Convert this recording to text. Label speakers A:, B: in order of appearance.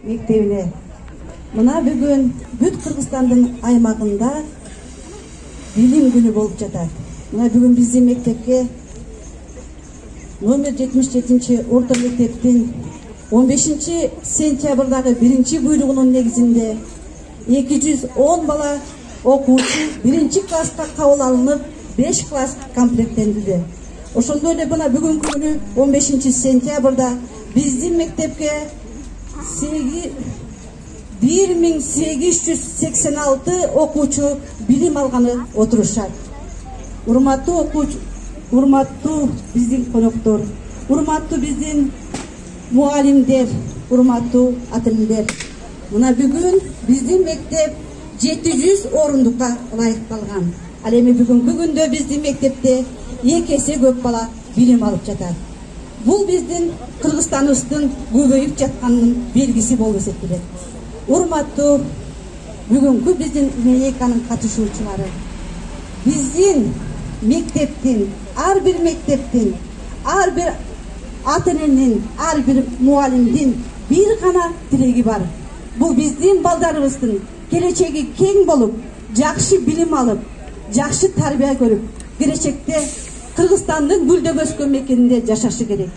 A: мектебине. Мына бүгүн бүт Кыргызстандын аймагында билим күнү болуп жатат. Мына бүгүн биздин мектепке номер 77 орто мектептин 15 сентябрдагы 1 буйругунун негизинде 210 бала окуучу 1 класска кабыл алынып 5 класс комплектендилди. Ошондой эле мына бүгүнкү күнү 15 сентябрда биздин мектепке 1886 окуучу билим алганы отурушат. Урматтуу окуучу, урматтуу биздин коноктор, урматтуу биздин мугалимдер, урматтуу ата-энелер. Мына бүгүн биздин мектеп 700 орундукка ылайыкталган. Ал эми бүгүнкү күндө биздин мектепте 2 эсе көп бала билим алып жатат. Бул биздин Кыргызстаныбыздын көбөйүп жатканынын белгиси болуп эсептелет. Урматтуу бүгүнкү биздин линейканын катышуучулары, биздин мектептин, ар бир ата-эненин, ар бир мугалимдин бир гана тилеги бар. Бул биздин балдарыбыздын келечеги кең болуп, жакшы билим алып, жакшы тарбия көрүп, келечекте Кыргызстандын гүлдөп өскөн мекенинде жашашы керек.